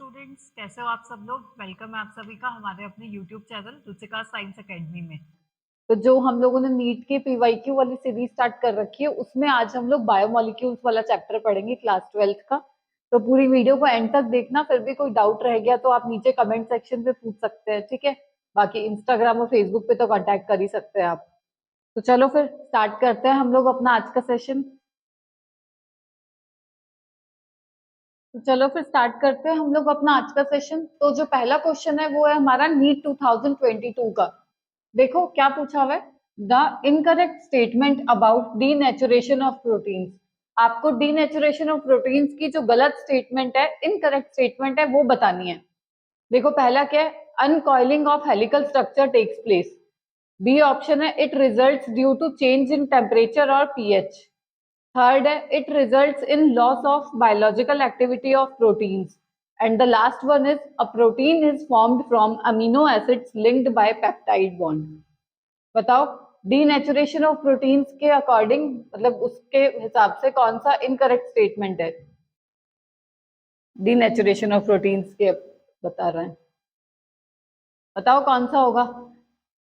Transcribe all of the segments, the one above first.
Students, कैसे हो आप सब लोग। वेलकम है आप सभी का हमारे अपने YouTube channel Ruchika science academy में। तो जो हम लोगों ने नीट की पीवाईक्यू वाली सीरीज स्टार्ट कर रखी है उसमें आज हम लोग बायोमोलिक्यूल्स वाला चैप्टर पढ़ेंगे क्लास 12th का। तो पूरी वीडियो को एंड तक देखना, फिर भी कोई डाउट रह गया तो आप नीचे कमेंट सेक्शन पे पूछ सकते हैं, ठीक है। बाकी इंस्टाग्राम और फेसबुक पे तो कांटेक्ट कर ही सकते हैं आप। तो चलो फिर स्टार्ट करते हैं हम लोग अपना आज का सेशन। तो चलो फिर स्टार्ट करते हैं हम लोग अपना आज का सेशन। तो जो पहला क्वेश्चन है वो है हमारा नीट 2022 का। देखो क्या पूछा हुआ है, the incorrect statement about denaturation of proteins. आपको डीनेचुरेशन ऑफ प्रोटीन्स की जो गलत स्टेटमेंट है, इनकरेक्ट स्टेटमेंट है, वो बतानी है। देखो पहला क्या है, uncoiling of helical structure takes place. B option है it results due to change in temperature और पीएच। थर्ड है it results in loss of biological activity of proteins. And the last one is a protein is formed from amino acids linked by peptide bond. बताओ denaturation of proteins के according, मतलब उसके हिसाब से कौन सा incorrect statement है। Denaturation of proteins के बता रहे हैं, बताओ कौन सा होगा।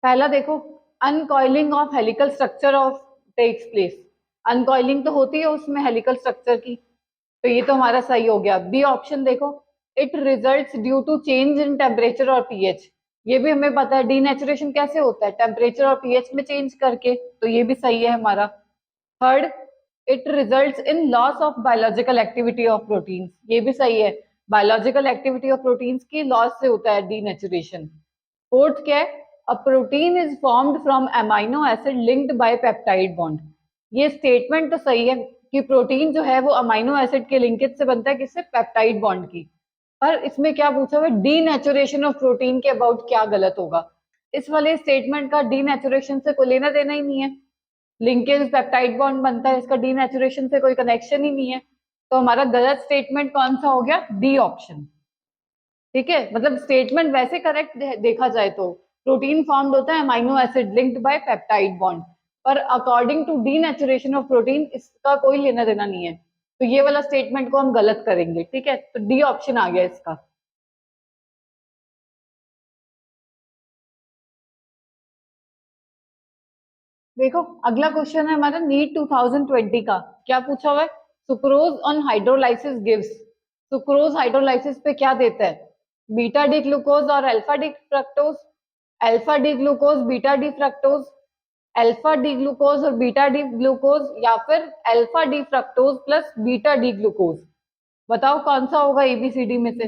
पहला देखो, uncoiling of helical structure of takes place. Uncoiling तो होती है उसमें हेलिकल स्ट्रक्चर की, तो ये तो हमारा सही हो गया। बी ऑप्शन देखो, it results due to change in temperature और पीएच। ये भी हमें पता है डीनेचुरेशन कैसे होता है, टेम्परेचर और पीएच में चेंज करके, तो ये भी सही है हमारा। Third, it results in loss of biological activity of proteins. ये भी सही है, बायोलॉजिकल एक्टिविटी ऑफ प्रोटीन्स की लॉस से होता है डीनेचुरेशन। फोर्थ क्या है, अ protein is formed from amino acid linked by peptide bond. ये स्टेटमेंट तो सही है कि प्रोटीन जो है वो अमाइनो एसिड के लिंकेज से बनता है, किससे, पेप्टाइड बॉन्ड की। पर इसमें क्या पूछा हुआ है, डीनेचुरेशन ऑफ प्रोटीन के अबाउट क्या गलत होगा। इस वाले स्टेटमेंट का डीनेचुरेशन से कोई लेना देना ही नहीं है। लिंकेज पेप्टाइड बॉन्ड बनता है, इसका डीनेचुरेशन से कोई कनेक्शन ही नहीं है। तो हमारा गलत स्टेटमेंट कौन सा हो गया, डी ऑप्शन। ठीक है, मतलब स्टेटमेंट वैसे करेक्ट देखा जाए तो प्रोटीन फॉर्म्ड होता है amino acid linked by peptide bond, पर according to denaturation of protein इसका कोई लेना देना नहीं है। तो ये वाला स्टेटमेंट को हम गलत करेंगे, ठीक है। तो डी ऑप्शन आ गया इसका। देखो अगला क्वेश्चन है हमारा नीट 2020 का। क्या पूछा हुआ है, sucrose on hydrolysis gives. Sucrose hydrolysis पे क्या देता है, बीटा डी ग्लूकोज और alpha D fructose, alpha D glucose beta D fructose, alpha D glucose और बीटा डी ग्लूकोज, या फिर alpha D fructose plus beta D glucose. बताओ कौन सा होगा एबीसीडी में से।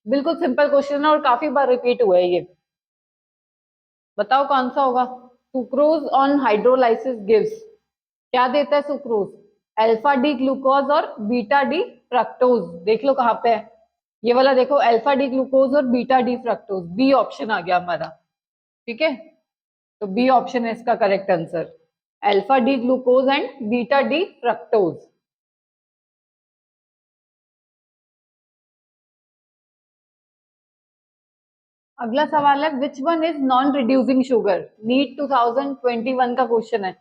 बिल्कुल सिंपल क्वेश्चन है और काफी बार रिपीट हुआ है ये। बताओ कौन सा होगा। सुक्रोज ऑन हाइड्रोलाइसिस गिव्स, क्या देता है सुक्रोज, अल्फा डी ग्लूकोज और बीटा डी फ्रक्टोज। देख लो कहाँ पे है ये वाला, देखो अल्फा डी ग्लूकोज और beta D fructose. B option आ गया हमारा, ठीक है। तो बी ऑप्शन है इसका correct answer, alpha D glucose and beta D fructose. अगला सवाल है which one is non reducing sugar. NEET 2021 का क्वेश्चन है,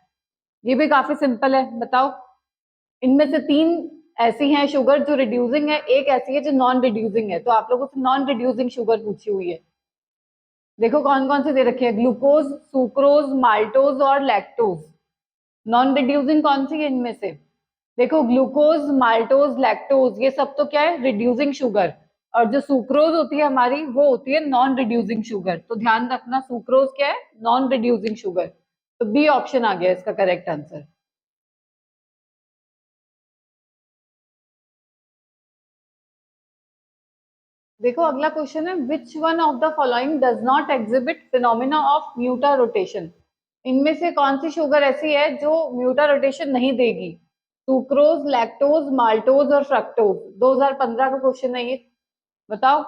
ये भी काफी सिंपल है। बताओ इनमें से तीन ऐसी हैं शुगर जो रिड्यूसिंग है, एक ऐसी है जो नॉन रिड्यूसिंग है। तो आप लोगों से नॉन रिड्यूसिंग शुगर पूछी हुई है। देखो कौन कौन से दे रखे हैं, ग्लूकोज, सुक्रोज, माल्टोज और लैक्टोज। नॉन रिड्यूसिंग कौन सी है इनमें से, देखो ग्लूकोज, माल्टोज, लैक्टोज, ये सब तो क्या है, रिड्यूसिंग शुगर। और जो सुक्रोज होती है हमारी वो होती है नॉन रिड्यूसिंग शुगर। तो ध्यान रखना सुक्रोज क्या है, नॉन रिड्यूसिंग शुगर। तो बी ऑप्शन आ गया इसका करेक्ट आंसर। देखो अगला क्वेश्चन है which one of the following does not exhibit phenomena of mutarotation. इनमें से कौन सी शुगर ऐसी है जो म्यूटा रोटेशन नहीं देगी। सुक्रोज, लैक्टोज, माल्टोज और फ्रक्टोज। 2015 का क्वेश्चन है ये। बताओ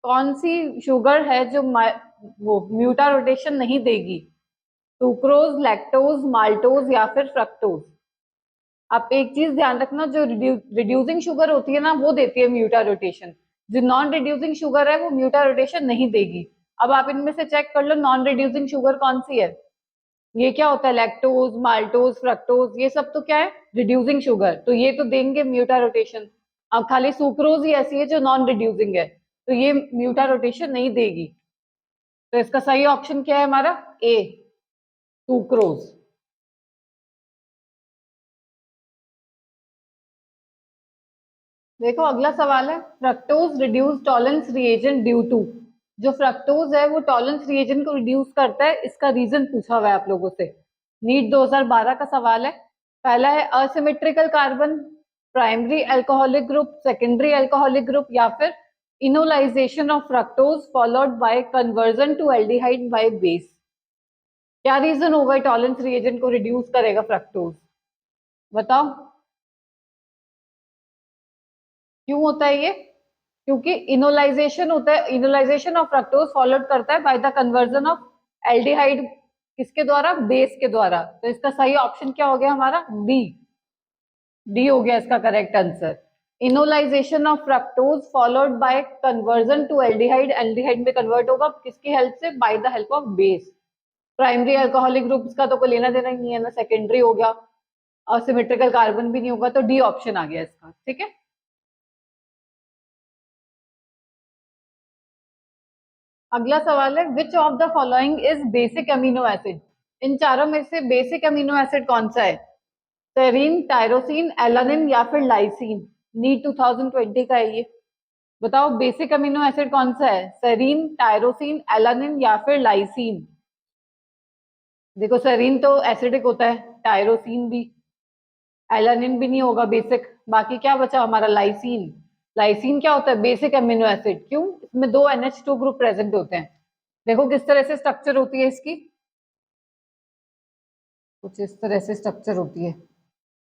कौन सी शुगर है जो वो म्यूटा रोटेशन नहीं देगी, सुक्रोज, लैक्टोज, माल्टोज या फिर फ्रक्टोज। आप एक चीज ध्यान रखना, जो रिड्यूसिंग शुगर होती है ना वो देती है म्यूटा रोटेशन, जो नॉन रिड्यूसिंग शुगर है वो म्यूटा रोटेशन नहीं देगी। अब आप इनमें से चेक कर लो नॉन रिड्यूसिंग शुगर कौन सी है। ये क्या होता है, लैक्टोज, माल्टोज, फ्रक्टोज, ये सब तो क्या है, रिड्यूसिंग शुगर, तो ये तो देंगे म्यूटा रोटेशन। अब खाली सुक्रोज ही ऐसी है जो नॉन रिड्यूसिंग है। तो ये म्यूटा रोटेशन नहीं देगी। तो इसका सही ऑप्शन क्या है हमारा? A, sucrose. देखो अगला सवाल है, fructose reduce Tollens reagent due to. जो फ्रक्टोज है वो टॉलरेंस रिएजेंट को रिड्यूस करता है, इसका रीजन पूछा हुआ है आप लोगों से। नीट 2012 का सवाल है। पहला है asymmetrical carbon, primary alcoholic group, secondary alcoholic group, या फिर enolisation of fructose followed by conversion to aldehyde by base. क्या रीजन होगा टॉलरेंस रिएजेंट को रिड्यूस करेगा फ्रक्टोज? बताओ क्यों होता है ये? क्योंकि इनोलाइजेशन होता है, इनोलाइजेशन ऑफ फ्रक्टोज फॉलोड करता है by the conversion of aldehyde, किसके द्वारा? बेस के द्वारा। तो इसका सही ऑप्शन क्या हो गया हमारा? डी। डी हो गया इसका correct answer. Enolisation of fructose followed by conversion to aldehyde, aldehyde में कन्वर्ट होगा किसकी हेल्प से? By the help of base. Primary alcoholic groups का तो कोई लेना देना ही नहीं है ना, सेकेंडरी हो गया, और सिमेट्रिकल कार्बन भी नहीं होगा, तो डी ऑप्शन आ गया इसका। ठीक है, अगला सवाल है, which of the following is basic amino acid? इन चारों में से बेसिक अमीनो एसिड कौन सा है? सेरीन, टायरोसिन, एलानिन, या फिर लाइसिन? नीट 2020 का है ये। बताओ बेसिक अमीनो एसिड कौन सा है? सेरीन, टायरोसिन, एलानिन, या फिर लाइसिन? देखो सेरीन तो एसिडिक होता है, टायरोसिन भी, एलानिन भी नहीं होगा बेसिक। बाकी क्या बचा हमारा? लाइसिन। लाइसिन क्या होता है? Basic amino acid. क्यों? इसमें दो NH2 ग्रुप प्रेजेंट होते हैं। देखो किस तरह से स्ट्रक्चर होती है इसकी, कुछ इस तरह से स्ट्रक्चर होती है।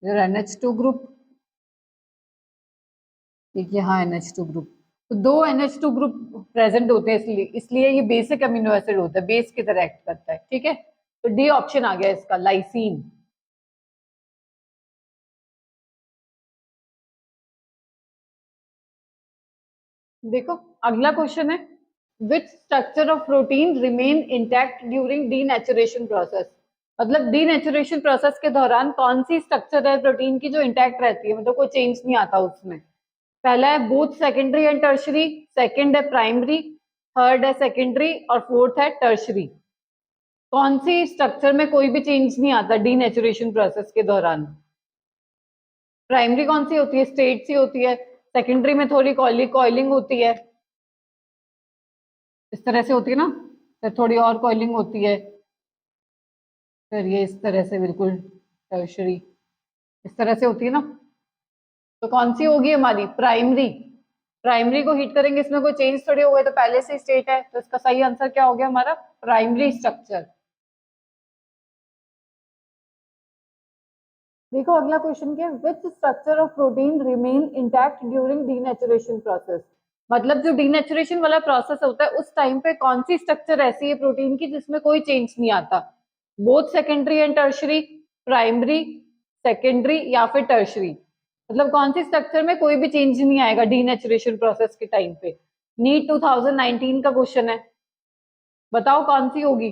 इधर NH2 ग्रुप, देखिए हाँ NH2 ग्रुप, तो दो NH2 ग्रुप प्रेजेंट होते हैं, इसलिए इसलिए ये बेसिक अमीनो एसिड होता है, बेस की तरह एक्ट करता है। ठीक है, तो डी ऑप्शन आ गया इसका, लाइसिन। देखो अगला क्वेश्चन है, which structure of protein remain intact during denaturation process? मतलब डीनेचुरेशन प्रोसेस के दौरान कौन सी स्ट्रक्चर है प्रोटीन की जो इंटैक्ट रहती है, मतलब कोई चेंज नहीं आता उसमें? पहला है both secondary and tertiary, second है प्राइमरी, थर्ड है सेकेंडरी, और फोर्थ है टर्शरी। कौन सी स्ट्रक्चर में कोई भी चेंज नहीं आता डीनेचुरेशन प्रोसेस के दौरान? प्राइमरी कौन सी होती है? स्ट्रेट सी होती है। सेकेंडरी में थोड़ी कॉइलिंग होती है, इस तरह से होती है ना, फिर थोड़ी और कॉइलिंग होती है, फिर ये इस तरह से बिल्कुल टर्शरी, इस तरह से होती है ना। तो कौन सी होगी हमारी? प्राइमरी। प्राइमरी को हीट करेंगे, इसमें कोई चेंज थोड़ी हो गए, तो पहले से स्टेट है, तो इसका सही आंसर क्या हो गया हमारा? Primary structure. देखो अगला क्वेश्चन क्या है, which structure of protein remain intact during denaturation process? मतलब जो डीनेचुरेशन वाला प्रोसेस होता है उस टाइम पे कौन सी स्ट्रक्चर ऐसी है प्रोटीन की जिसमें कोई चेंज नहीं आता? Both secondary and tertiary, primary, secondary, या फिर टर्शरी? मतलब कौन सी स्ट्रक्चर में कोई भी चेंज नहीं आएगा डीनेचुरेशन प्रोसेस के टाइम पे? नीट 2019 का क्वेश्चन है, बताओ कौन सी होगी?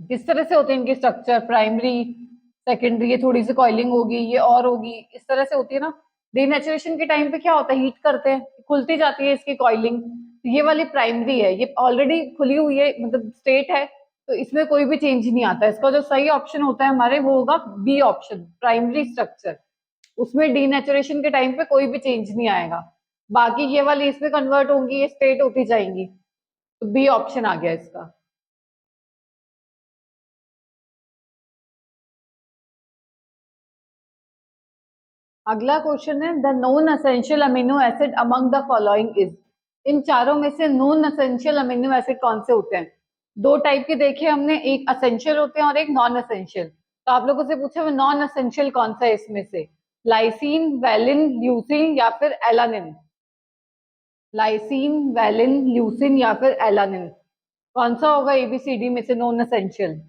किस तरह से होते हैं इनके स्ट्रक्चर? प्राइमरी, सेकेंडरी, ये थोड़ी सी कॉइलिंग होगी, ये और होगी, इस तरह से होती है ना। डीनेचुरेशन के टाइम पे क्या होता है? हीट करते हैं, खुलती जाती है इसकी कॉइलिंग, तो ये वाली प्राइमरी है, ये ऑलरेडी खुली हुई है, मतलब स्टेट है, तो इसमें कोई भी चेंज नहीं आता। इसका जो सही ऑप्शन होता है हमारे, वो होगा बी ऑप्शन, प्राइमरी स्ट्रक्चर। उसमें डीनेचुरेशन के टाइम पे कोई भी चेंज नहीं आएगा। बाकी ये वाली इसमें कन्वर्ट होंगी, ये स्टेट होती जाएंगी, तो बी ऑप्शन आ गया इसका। अगला क्वेश्चन है, the non essential amino acid among the following is? इन चारों में से नॉन असेंशियल अमीनो एसिड कौन से होते हैं? दो टाइप के देखे हमने, एक असेंशियल होते हैं और एक नॉन असेंशियल। तो आप लोगों से पूछा हुआ नॉन असेंशियल कौन सा है इसमें से? लाइसिन, वैलिन, ल्यूसिन, या फिर एलानिन? लाइसिन, वैलिन, ल्यूसिन, या फिर एलानिन? कौन सा होगा एबीसीडी में से नॉन असेंशियल?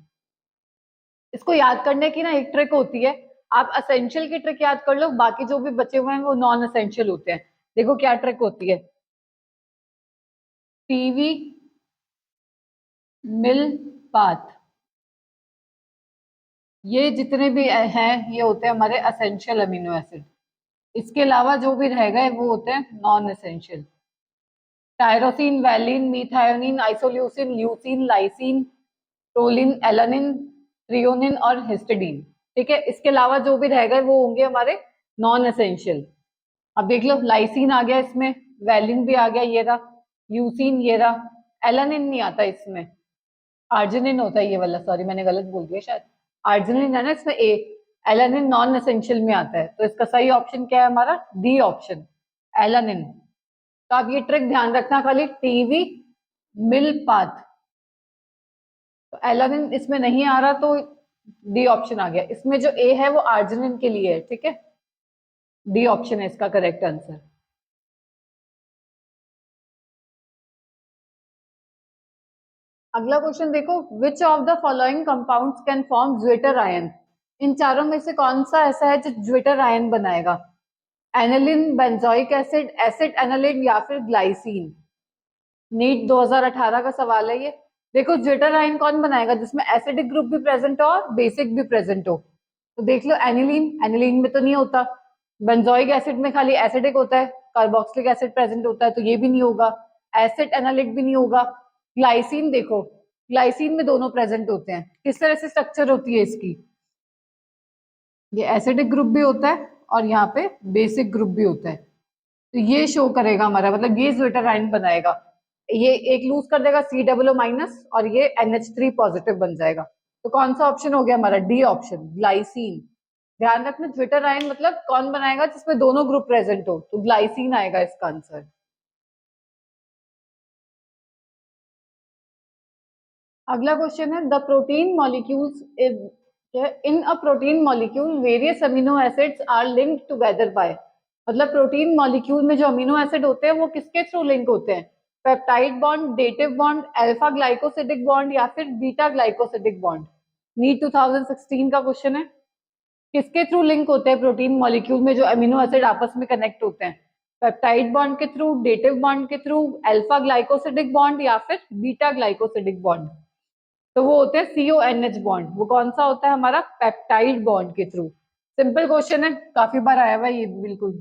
इसको याद करने की ना एक ट्रिक होती है, आप असेंशियल की ट्रिक याद कर लो, बाकी जो भी बचे हुए हैं वो नॉन असेंशियल होते हैं। देखो क्या ट्रिक होती है, पीवी, मिल, पाथ, ये जितने भी हैं ये होते हैं हमारे असेंशियल अमीनो एसिड। इसके अलावा जो भी रहेगा वो होते हैं non essential. Tyrosine, valine, methionine, isoleucine, leucine, lysine, proline, alanine, threonine और हिस्टिडीन। ठीक है, इसके अलावा जो भी रह गए वो होंगे हमारे नॉन एसेंशियल। अब देख लो, लाइसिन आ गया इसमें, वैलिन भी आ गया, ये रहा, ल्यूसिन ये रहा, एलानिन नहीं आता इसमें, आर्जिनिन होता है ये वाला, सॉरी मैंने गलत बोल दिया शायद, आर्जिनिन है ना इसमें ए, एलानिन नॉन एसेंशियल में आता है, तो इसका सही ऑप्शन क्या है हमारा, डी ऑप्शन, एलानिन। तो आप ये ट्रिक ध्यान रखना खाली, टीवी मिल पाथ, तो एलानिन इसमें नहीं आ रहा तो डी ऑप्शन आ गया, इसमें जो ए है वो आर्जिनिन के लिए है। ठीक है, डी ऑप्शन है इसका करेक्ट आंसर। अगला क्वेश्चन देखो, which of the following compounds can form zwitter ion, इन चारों में से कौन सा ऐसा है जो ज्वेटर आयन बनाएगा, aniline, benzoic acid, acid aniline या फिर ग्लाइसिन। नीट 2018 का सवाल है ये। देखो ज्वेटर आयन कौन बनाएगा, जिसमें एसिडिक ग्रुप भी प्रेजेंट हो और बेसिक भी प्रेजेंट हो, तो देख लो एनिलीन, एनिलीन में तो नहीं होता, बेंजोइक एसिड में खाली एसिडिक होता है, कार्बोक्सिलिक एसिड प्रेजेंट होता है, तो ये भी नहीं होगा, एसिड एनालिक भी नहीं होगा। ग्लाइसिन देखो, ग्लाइसिन में दोनों प्रेजेंट होते हैं, किस तरह से स्ट्रक्चर होती है इसकी, ये एसिडिक ग्रुप भी होता है और यहाँ पे बेसिक ग्रुप भी होता है, तो ये शो करेगा हमारा, मतलब ये ज्वेटर आयन बनाएगा, ये एक लूज कर देगा COO माइनस और ये NH3 पॉजिटिव बन जाएगा, तो कौन सा ऑप्शन हो गया हमारा, डी ऑप्शन, ग्लाइसिन। ध्यान रखना ज्वेटर आयन मतलब कौन बनाएगा, जिसमें दोनों ग्रुप प्रेजेंट हो, तो ग्लाइसिन आएगा इसका आंसर। अगला क्वेश्चन है, the protein molecules in a protein molecule various amino acids are linked together by, मतलब प्रोटीन मॉलिक्यूल में जो अमीनो एसिड होते हैं वो किसके थ्रू लिंक होते हैं, peptide bond, dative bond, alpha glycosidic bond या फिर बीटा ग्लाइकोसिडिक बॉन्ड। नीट 2016 का क्वेश्चन है, किसके थ्रू लिंक होते हैं प्रोटीन मॉलिक्यूल में जो अमीनो एसिड आपस में कनेक्ट होते हैं, पेप्टाइड बॉन्ड के थ्रू, डेटिव बॉन्ड के थ्रू, अल्फा ग्लाइकोसिडिक बॉन्ड या फिर बीटा ग्लाइकोसिडिक बॉन्ड। तो वो होते हैं CONH बॉन्ड, वो कौन सा होता है हमारा, पेप्टाइड बॉन्ड के थ्रू। सिंपल क्वेश्चन है, काफी बार आया हुआ है ये भी, बिल्कुल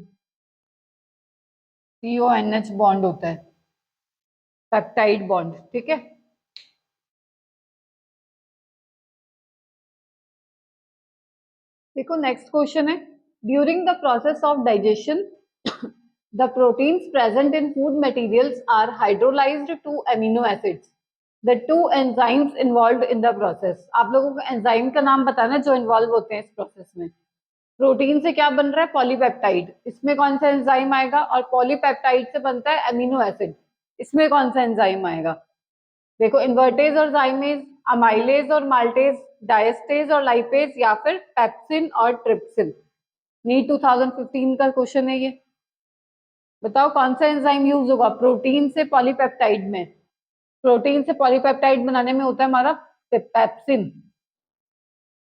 CONH बॉन्ड होता है, पेप्टाइड बॉन्ड। ठीक है, देखो नेक्स्ट क्वेश्चन है, during the process of digestion the proteins present in food materials are hydrolysed to amino acids, the two enzymes involve in the process. आप लोगों को एंजाइम का नाम बताना जो इन्वॉल्व होते हैं इस प्रोसेस में। प्रोटीन से क्या बन रहा है, पॉलीपेप्टाइड, इसमें कौन सा एंजाइम आएगा, और पॉलीपेप्टाइड से बनता है अमीनो एसिड, इसमें कौन सा एंजाइम आएगा। देखो इन्वर्टेज और जाइमेज, अमाइलेज और माल्टेज, डायस्टेज और लाइपेज या फिर पेप्सिन और ट्रिप्सिन। नीट 2015 का क्वेश्चन है ये, बताओ कौन सा एंजाइम यूज होगा प्रोटीन से पॉलीपेप्टाइड में, प्रोटीन से पॉलीपेप्टाइड बनाने में होता है हमारा पेप्सिन,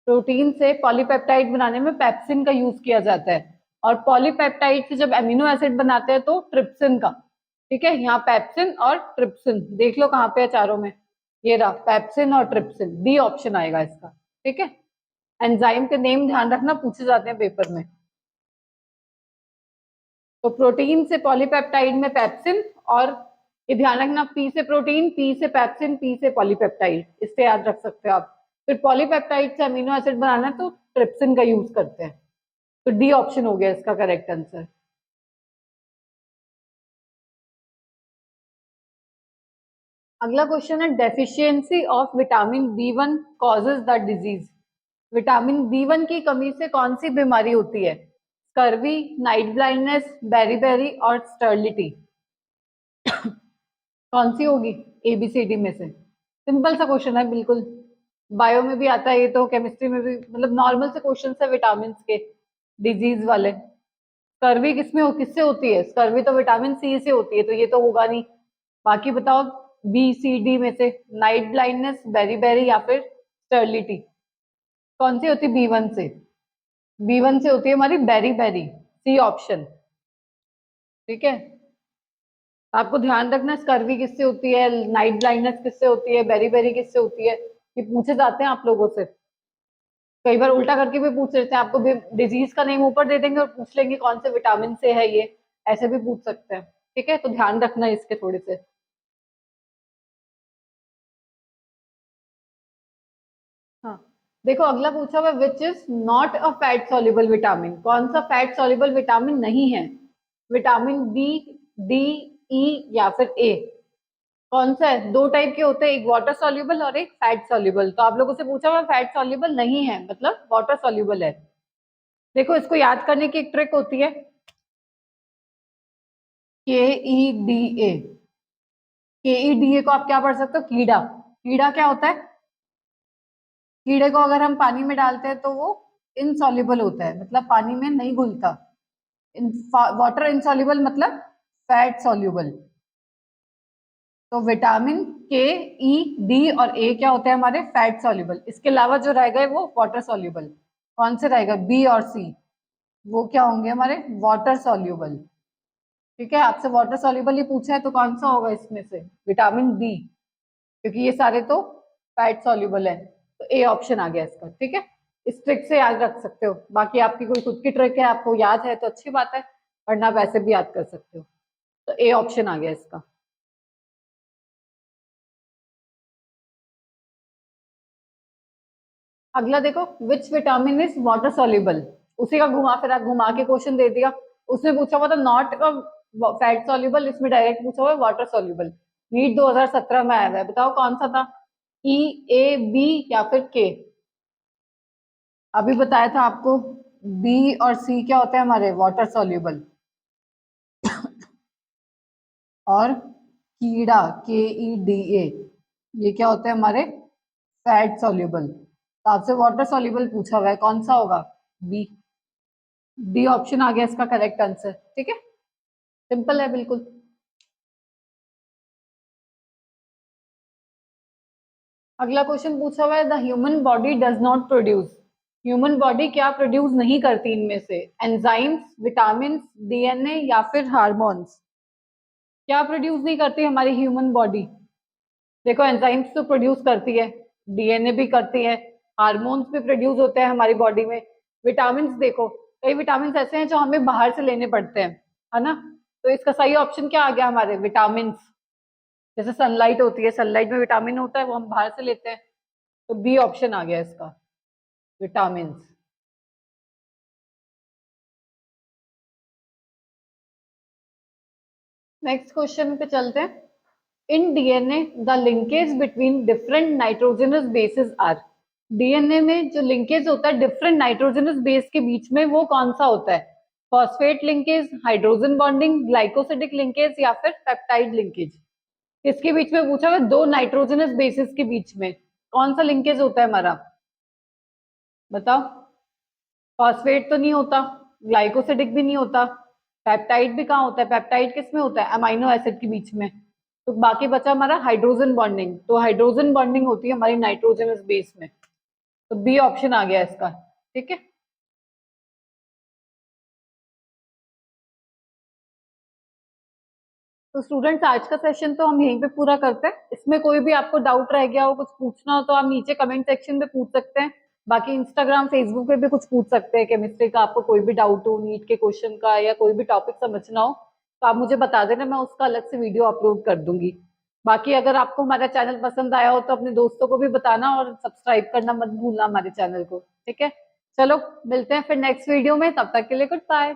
प्रोटीन से पॉलीपेप्टाइड बनाने में पेप्सिन का यूज किया जाता है, और पॉलीपेप्टाइड से जब एमिनो एसिड बनाते हैं तो ट्रिप्सिन का। ठीक है, यहाँ पेप्सिन और ट्रिप्सिन देख लो कहाँ पे है चारों में, ये रहा पेप्सिन और ट्रिप्सिन, डी ऑप्शन आएगा इसका। ठीक है, एंजाइम के नेम ध्यान रखना, पूछे जाते हैं पेपर में। तो प्रोटीन से पॉलीपेप्टाइड में पेप्सिन, और ये ध्यान रखना पी से प्रोटीन, पी से पेप्सिन, पी से पॉलीपेप्टाइड, इससे याद रख सकते हो आप। फिर पॉलीपेप्टाइड से अमीनो एसिड बनाना है तो ट्रिप्सिन का यूज करते हैं, तो डी ऑप्शन हो गया इसका करेक्ट आंसर। अगला क्वेश्चन है, deficiency of vitamin B1 causes the disease, vitamin B1 की कमी से कौन सी बीमारी होती है, स्कर्वी, नाइट ब्लाइंडनेस, बेरीबेरी और स्टर्लिटी। कौन सी होगी ABCD में से, सिंपल सा क्वेश्चन है बिल्कुल, बायो में भी आता है ये, तो केमिस्ट्री में भी, मतलब नॉर्मल से क्वेश्चन है विटामिन के डिजीज वाले। स्कर्वी किसमें किससे होती है, स्कर्वी तो विटामिन C से होती है, तो ये तो होगा नहीं। बाकी बताओ BCD में से, नाइट ब्लाइंडनेस, बेरीबेरी या फिर स्टर्लिटी, कौन सी होती है B1 से, B1 से होती है हमारी बेरीबेरी, सी ऑप्शन। ठीक है, आपको ध्यान रखना स्कर्वी किससे होती है, नाइट ब्लाइंडनेस किससे होती है, बेरीबेरी किससे होती है, ये पूछे जाते हैं आप लोगों से। कई बार उल्टा करके भी पूछ लेते हैं, आपको डिजीज का नेम ऊपर दे देंगे और पूछ लेंगे कौन से विटामिन से है ये, ऐसे भी पूछ सकते हैं। ठीक है, तो ध्यान रखना इसके थोड़े से। हाँ, देखो अगला पूछा हुआ which is not a fat soluble vitamin. कौन सा फैट सॉल्युबल विटामिन नहीं है? विटामिन बी, डी, ई या फिर ए? कौन सा है? दो टाइप के होते हैं, एक वाटर सॉल्युबल और एक फैट सॉल्युबल। तो आप लोगों से पूछा हुआ फैट सॉल्युबल नहीं है, मतलब वाटर सॉल्युबल है। देखो इसको याद करने की एक ट्रिक होती है, के ई डी ए। के ई डी ए को आप क्या पढ़ सकते हो? कीड़ा। कीड़ा क्या होता है? कीड़े को अगर हम पानी में डालते हैं तो वो इनसॉल्युबल होता है, मतलब पानी में नहीं घुलता। वाटर इनसॉल्युबल मतलब फैट सॉल्युबल। तो विटामिन के, ई, डी और ए क्या होते हैं हमारे? Fat soluble. इसके अलावा जो रहेगा वो वाटर सॉल्युबल। कौन से रहेगा? बी और सी, वो क्या होंगे हमारे? Water soluble. ठीक है, आपसे वाटर सॉल्युबल ही पूछा है तो कौन सा होगा इसमें से? विटामिन बी, क्योंकि ये सारे तो फैट सॉल्युबल है। तो ए ऑप्शन आ गया इसका। ठीक है, इस ट्रिक से याद रख सकते हो। बाकी आपकी कोई खुद की ट्रिक है, आपको याद है तो अच्छी बात है, वरना आप ऐसे भी याद कर सकते हो। तो ए ऑप्शन आ गया इसका। अगला देखो, which vitamin is water soluble. उसी का घुमा फिरा घुमा के क्वेश्चन दे दिया। उसने पूछा हुआ था नॉट फैट सॉल्युबल, इसमें डायरेक्ट पूछा हुआ है वाटर सॉल्युबल। नीट 2017 में आया हुआ है, बताओ कौन सा था? ई, ए, बी या फिर के? अभी बताया था आपको, बी और सी क्या होते हैं हमारे? Water soluble. और कीड़ा, के ई डी ए, ये क्या होते हैं हमारे? Fat soluble. तो आपसे वाटर सॉल्युबल पूछा हुआ है, कौन सा होगा? बी। डी ऑप्शन आ गया इसका करेक्ट आंसर। ठीक है, सिंपल है बिल्कुल। अगला क्वेश्चन पूछा हुआ है the human body does not produce. Human body क्या प्रोड्यूस नहीं करती इनमें से? एंजाइम्स, विटामिन, डीएनए या फिर हार्मोन्स? क्या प्रोड्यूस नहीं करती हमारी ह्यूमन बॉडी? देखो एंजाइम्स तो प्रोड्यूस करती है, डीएनए भी करती है, हार्मोन्स भी प्रोड्यूस होते हैं हमारी बॉडी में। विटामिन देखो, कई विटामिन ऐसे हैं जो हमें बाहर से लेने पड़ते हैं, है ना? तो इसका सही ऑप्शन क्या आ गया हमारे? विटामिन। जैसे सनलाइट होती है, सनलाइट में विटामिन होता है, वो हम बाहर से लेते हैं। तो बी ऑप्शन आ गया इसका, विटामिन। नेक्स्ट क्वेश्चन पे चलते हैं। In DNA the linkage between different nitrogenous bases are. DNA में जो लिंकेज होता है डिफरेंट नाइट्रोजनस बेस के बीच में, वो कौन सा होता है? Phosphate linkage, hydrogen bonding, glycosidic linkage या फिर पेप्टाइड लिंकेज? इसके बीच में पूछा हुआ दो नाइट्रोजनस बेसिस के बीच में कौन सा लिंकेज होता है हमारा? बताओ। फॉस्फेट तो नहीं होता, ग्लाइकोसिडिक भी नहीं होता, पेप्टाइड भी कहाँ होता है? पेप्टाइड किस में होता है? अमाइनो एसिड के बीच में। तो बाकी बचा हमारा हाइड्रोजन बॉन्डिंग। तो हाइड्रोजन बॉन्डिंग होती है हमारी नाइट्रोजनस बेस में। तो बी ऑप्शन आ गया इसका। ठीक है, तो स्टूडेंट्स आज का सेशन तो हम यहीं पे पूरा करते हैं। इसमें कोई भी आपको डाउट रह गया हो, कुछ पूछना हो तो आप नीचे कमेंट सेक्शन में पूछ सकते हैं। बाकी इंस्टाग्राम, फेसबुक पे भी कुछ पूछ सकते हैं। केमिस्ट्री का आपको कोई भी डाउट हो, नीट के क्वेश्चन का, या कोई भी टॉपिक समझना हो तो आप मुझे बता देना, मैं उसका अलग से वीडियो अपलोड कर दूंगी। बाकी अगर आपको हमारा चैनल पसंद आया हो तो अपने दोस्तों को भी बताना, और सब्सक्राइब करना मत भूलना हमारे चैनल को। ठीक है, चलो मिलते हैं फिर नेक्स्ट वीडियो में। तब तक के लिए गुड बाय।